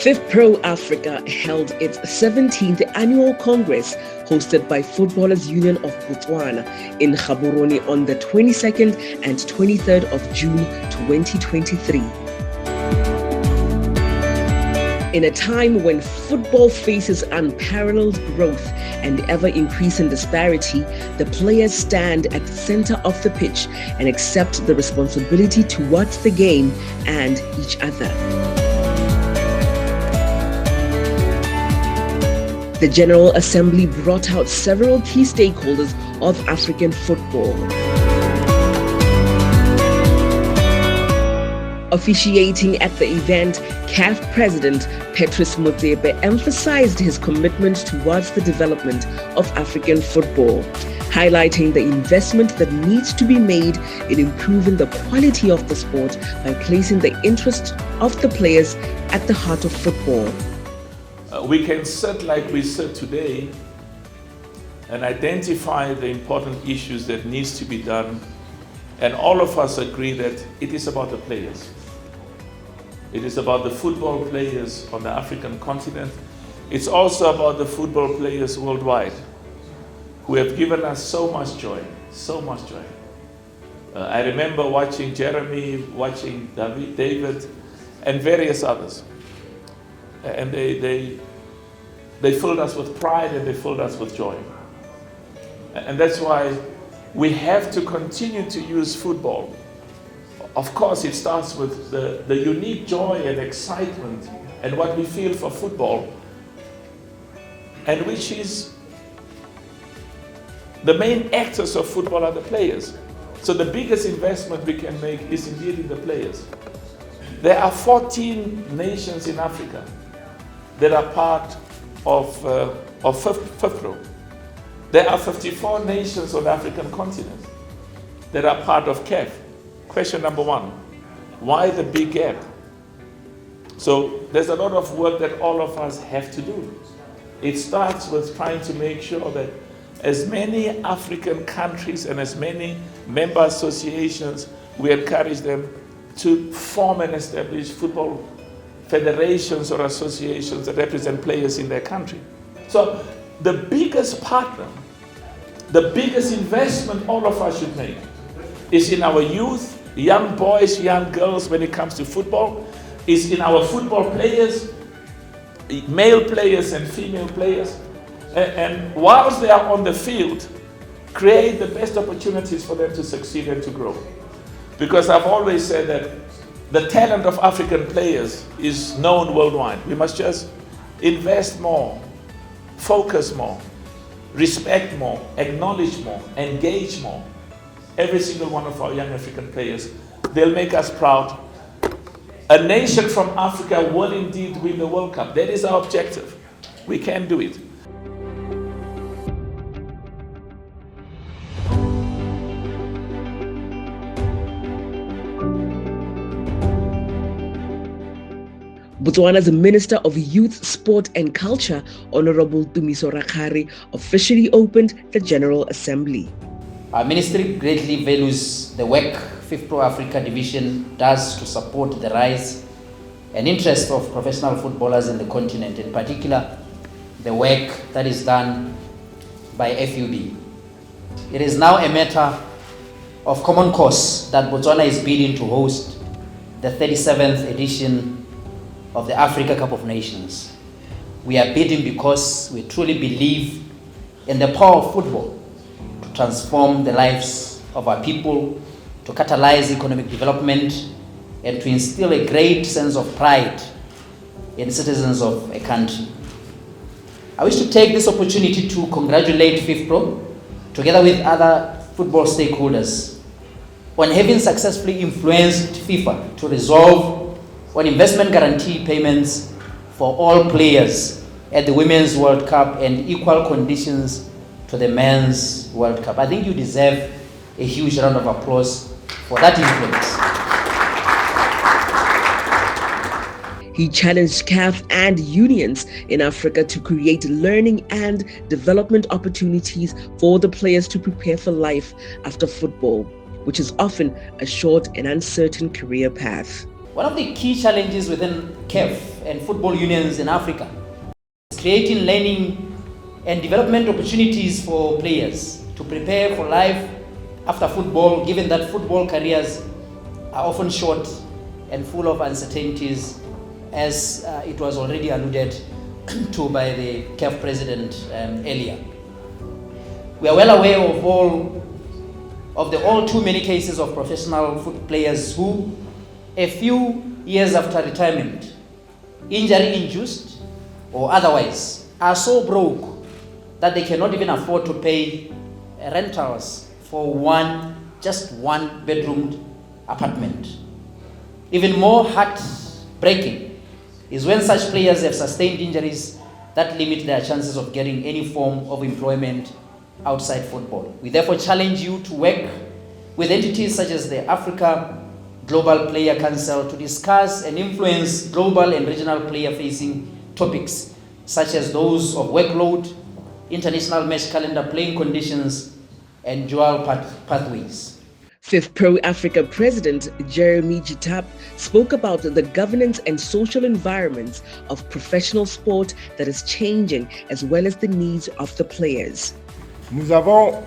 FIFPRO Africa held its 17th annual Congress hosted by Footballers Union of Botswana in Gaborone on the 22nd and 23rd of June 2023. In a time when football faces unparalleled growth and ever-increasing disparity, the players stand at the center of the pitch and accept the responsibility towards the game and each other. The General Assembly brought out several key stakeholders of African football. Officiating at the event, CAF President Petrus Motsepe emphasized his commitment towards the development of African football, highlighting the investment that needs to be made in improving the quality of the sport by placing the interest of the players at the heart of football. We can sit like we sit today and identify the important issues that needs to be done, and all of us agree that it is about the players. It is about the football players on the African continent. It's also about the football players worldwide who have given us so much joy, so much joy. I remember watching Jeremy, watching David, and various others. And they filled us with pride and they filled us with joy. And that's why we have to continue to use football. Of course, it starts with the unique joy and excitement and what we feel for football, and which is the main actors of football are the players. So the biggest investment we can make is indeed in the players. There are 14 nations in Africa that are part of FIFPRO. There are 54 nations on the African continent that are part of CAF. Question number one, why the big gap? So there's a lot of work that all of us have to do. It starts with trying to make sure that as many African countries and as many member associations, we encourage them to form and establish football federations or associations that represent players in their country. So the biggest partner, the biggest investment all of us should make is in our youth, young boys, young girls when it comes to football, is in our football players, male players and female players. And whilst they are on the field, create the best opportunities for them to succeed and to grow. Because I've always said that the talent of African players is known worldwide. We must just invest more, focus more, respect more, acknowledge more, engage more. Every single one of our young African players, they'll make us proud. A nation from Africa will indeed win the World Cup. That is our objective. We can do it. Botswana's Minister of Youth, Sport and Culture, Honorable Tumiso Rakgare, officially opened the General Assembly. Our ministry greatly values the work FIFPRO Africa Division does to support the rise and interest of professional footballers in the continent, in particular the work that is done by FUB. It is now a matter of common cause that Botswana is bidding to host the 37th edition of the Africa Cup of Nations. We are bidding because we truly believe in the power of football to transform the lives of our people, to catalyze economic development, and to instill a great sense of pride in citizens of a country. I wish to take this opportunity to congratulate FIFPRO, together with other football stakeholders, on having successfully influenced FIFA to resolve on investment guarantee payments for all players at the Women's World Cup and equal conditions to the Men's World Cup. I think you deserve a huge round of applause for that influence. He challenged CAF and unions in Africa to create learning and development opportunities for the players to prepare for life after football, which is often a short and uncertain career path. One of the key challenges within CAF and football unions in Africa is creating learning and development opportunities for players to prepare for life after football, given that football careers are often short and full of uncertainties, as it was already alluded to by the CAF president earlier. We are well aware of the all too many cases of professional football players who, a few years after retirement, injury-induced or otherwise, are so broke that they cannot even afford to pay rentals for just one bedroomed apartment. Even more heartbreaking is when such players have sustained injuries that limit their chances of getting any form of employment outside football. We therefore challenge you to work with entities such as the Africa Global Player Council to discuss and influence global and regional player-facing topics such as those of workload, international match calendar, playing conditions, and dual pathways. FIFPRO Africa President Jeremy Jitap spoke about the governance and social environments of professional sport that is changing, as well as the needs of the players. Nous avons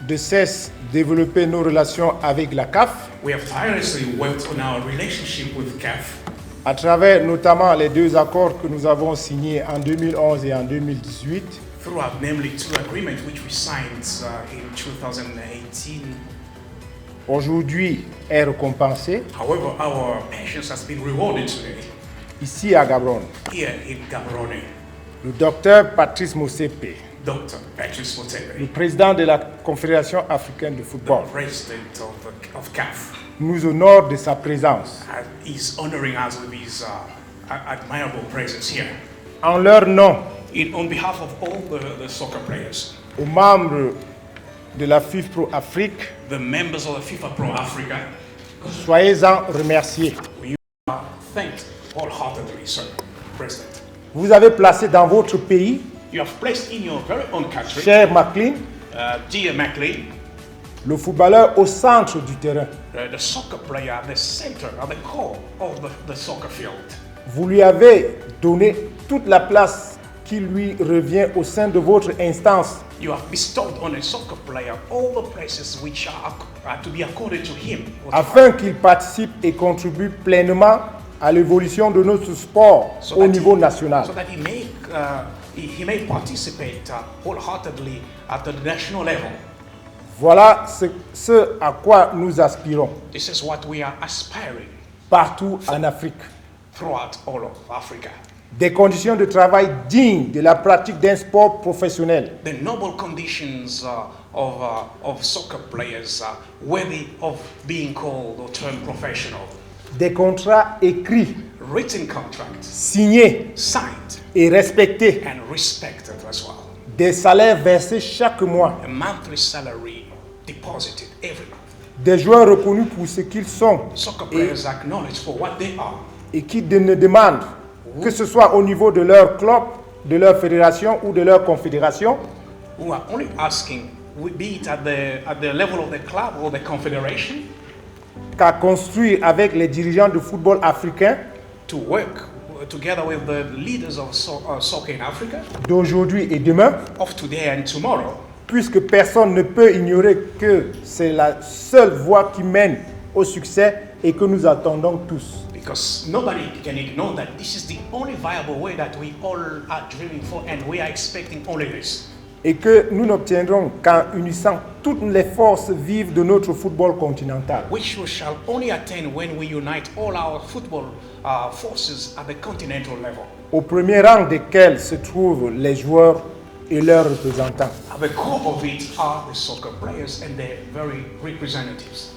de cesse développé nos relations avec la CAF. We have tirelessly worked on our relationship with CAF. À travers notamment les deux accords que nous avons signés en 2011 et en 2018. Throughout, namely two agreements which we signed in 2018. Aujourd'hui est récompensé. However, our patience has been rewarded today. Ici à Gaborone. Here in Gaborone. Le docteur Patrice Motsepe, Dr. Patrice Motsepe, le président de la Confédération africaine de football, the president of CAF, nous honore de sa présence. is honoring us with his admirable presence here. En leur nom, On behalf of all the soccer players, aux membres de la FIFPRO Afrique, the members of the FIFPRO Africa, soyez-en remerciés. you are thanked wholeheartedly, sir, President. Vous avez placé dans votre pays, You have placed in your very own country, cher McLean, dear McLean, le footballeur au centre du terrain. the soccer player at the center, at the core of the soccer field. Vous lui avez donné toute la place qui lui revient au sein de votre instance. You have bestowed on a soccer player all the places which are to be accorded to him, Afin qu'il participe et contribue pleinement à l'évolution de notre sport au niveau national. so that he may participate wholeheartedly at the national level. Voilà ce à quoi nous aspirons This is what we are aspiring partout en Afrique. throughout all of Africa. Des conditions de travail dignes de la pratique d'un sport professionnel. The noble conditions of soccer players worthy of being called or termed professional. Des contrats écrits, Written contracts, signés signed et respectés. and respected as well. Des salaires versés chaque mois. A monthly salary deposited every month. Des joueurs reconnus pour ce qu'ils sont Soccer players acknowledged for what they are, et qui ne demandent, que ce soit au niveau de leur club, de leur fédération ou de leur confédération, who are only asking, be it at the level of the club or the confederation, qu'à construire avec les dirigeants de football africains to work together with the leaders of soccer in Africa, d'aujourd'hui et demain, of today and tomorrow, puisque personne ne peut ignorer que c'est la seule voie qui mène au succès et que nous attendons tous. because nobody can ignore that this is the only viable way that we all are dreaming for, and we are expecting only this. Et que nous n'obtiendrons qu'en unissant toutes les forces vives de notre football continental. Which we shall only attain when we unite all our football forces at the continental level. Au premier rang desquels se trouvent les joueurs et leurs représentants. At the core of it are the soccer players and their very representatives.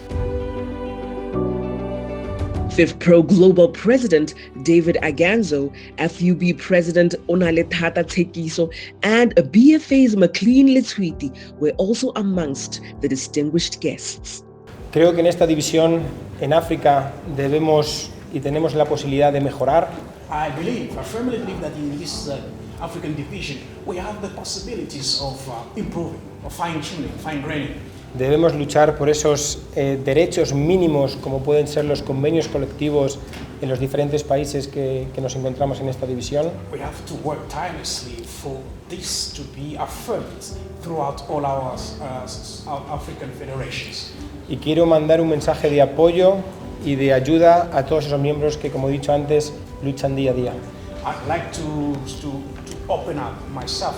FIFPRO Global President David Aganzo, FUB President Onaletata Tekiso, and BFA's McLean Letwiti were also amongst the distinguished guests. Creo que en esta división en África debemos y tenemos la posibilidad de mejorar. I firmly believe that in this African division, we have the possibilities of improving, of fine-tuning, fine-graining. Debemos luchar por esos derechos mínimos, como pueden ser los convenios colectivos en los diferentes países que nos encontramos en esta división. We have to work tirelessly for this to be affirmed throughout all our African federations. Y quiero mandar un mensaje de apoyo y de ayuda a todos esos miembros que, como he dicho antes, luchan día a día. I'd like to open up myself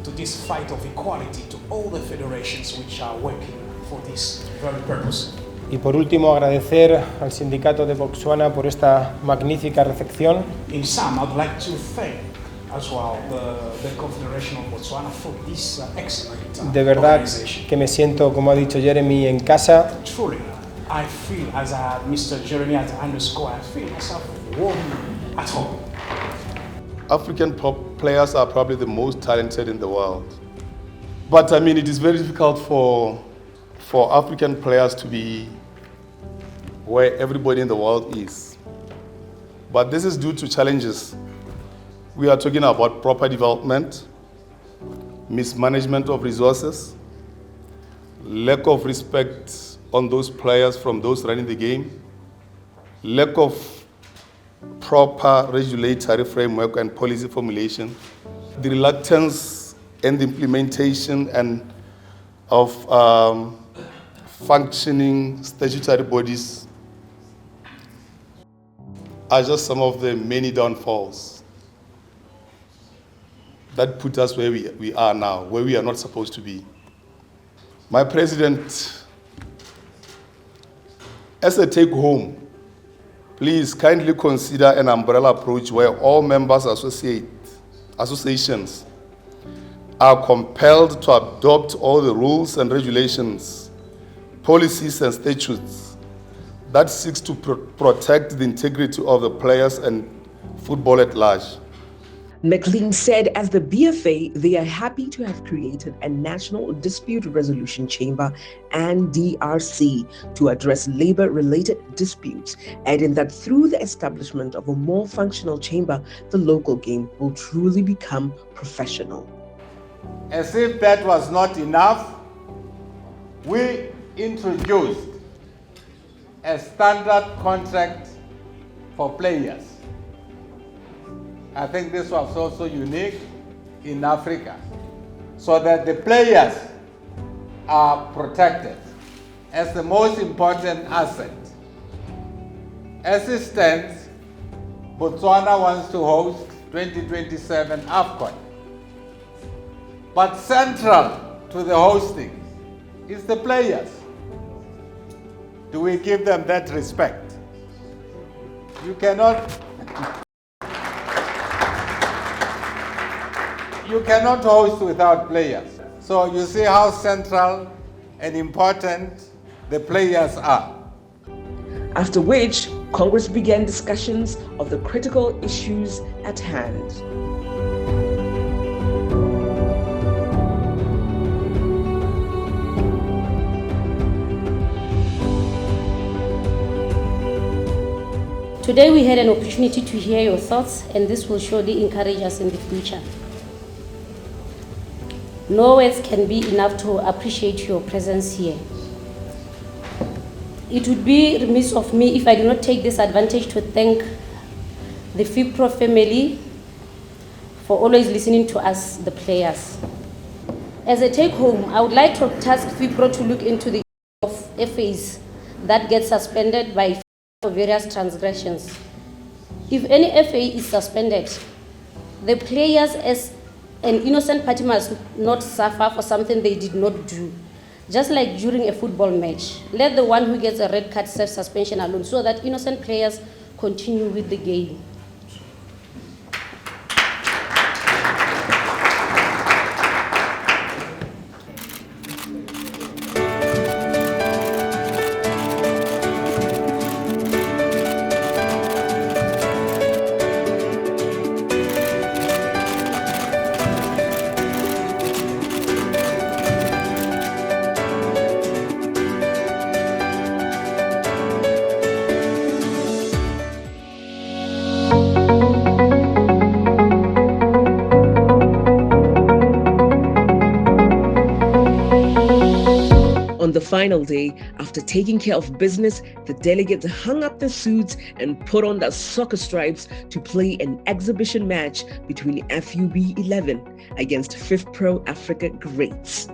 to this fight of equality to all the federations which are working for this very purpose. Y por último, agradecer al sindicato de Botswana por esta magnífica recepción. In sum, I'd like to thank as well the Confederation of Botswana for this excellent De verdad organization. que me siento, como ha dicho Jeremy, en casa. Truly, I feel, as Mr. Jeremy has underscored, I feel myself warm at home. African players are probably the most talented in the world. But I mean, it is very difficult for African players to be where everybody in the world is. But this is due to challenges. We are talking about proper development, mismanagement of resources, lack of respect on those players from those running the game, lack of proper regulatory framework and policy formulation, the reluctance and the implementation of functioning statutory bodies are just some of the many downfalls that put us where we are now, where we are not supposed to be. My president, as a take-home, please kindly consider an umbrella approach where all members associations are compelled to adopt all the rules and regulations, policies and statutes that seeks to protect the integrity of the players and football at large. McLean said as the BFA, they are happy to have created a National Dispute Resolution Chamber and DRC to address labor-related disputes, adding that through the establishment of a more functional chamber, the local game will truly become professional. As if that was not enough, we introduced a standard contract for players. I think this was also unique in Africa, so that the players are protected as the most important asset. As it stands, Botswana wants to host 2027 AFCON. But central to the hosting is the players. Do we give them that respect? You cannot host without players. So you see how central and important the players are. After which, Congress began discussions of the critical issues at hand. Today we had an opportunity to hear your thoughts, and this will surely encourage us in the future. No words can be enough to appreciate your presence here. It would be remiss of me if I do not take this advantage to thank the FIFPRO family for always listening to us, the players. As a take-home, I would like to task FIFPRO to look into the issue of FAs that get suspended by for various transgressions. If any FA is suspended, the players as an innocent party must not suffer for something they did not do. Just like during a football match, let the one who gets a red card serve suspension alone so that innocent players continue with the game. On the final day, after taking care of business, the delegates hung up their suits and put on their soccer stripes to play an exhibition match between FUB 11 against FIFPRO Africa greats.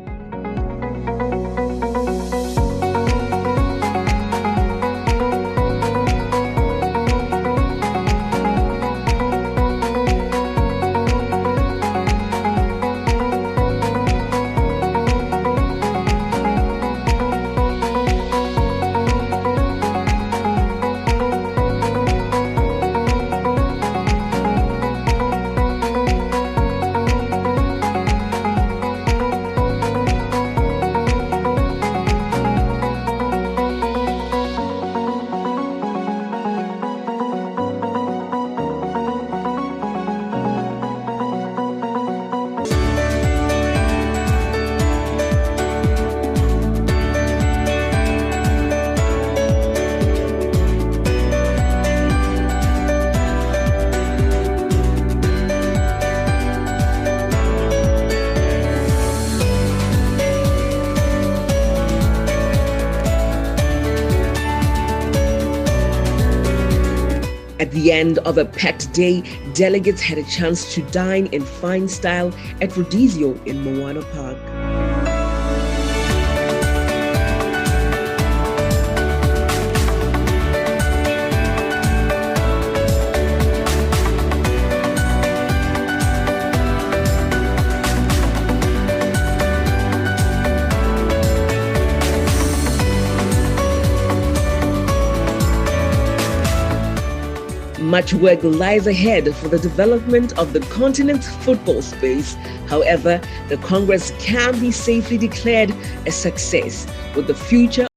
At the end of a packed day, delegates had a chance to dine in fine style at Rodizio in Moana Park. Much work lies ahead for the development of the continent's football space. However, the Congress can be safely declared a success, with the future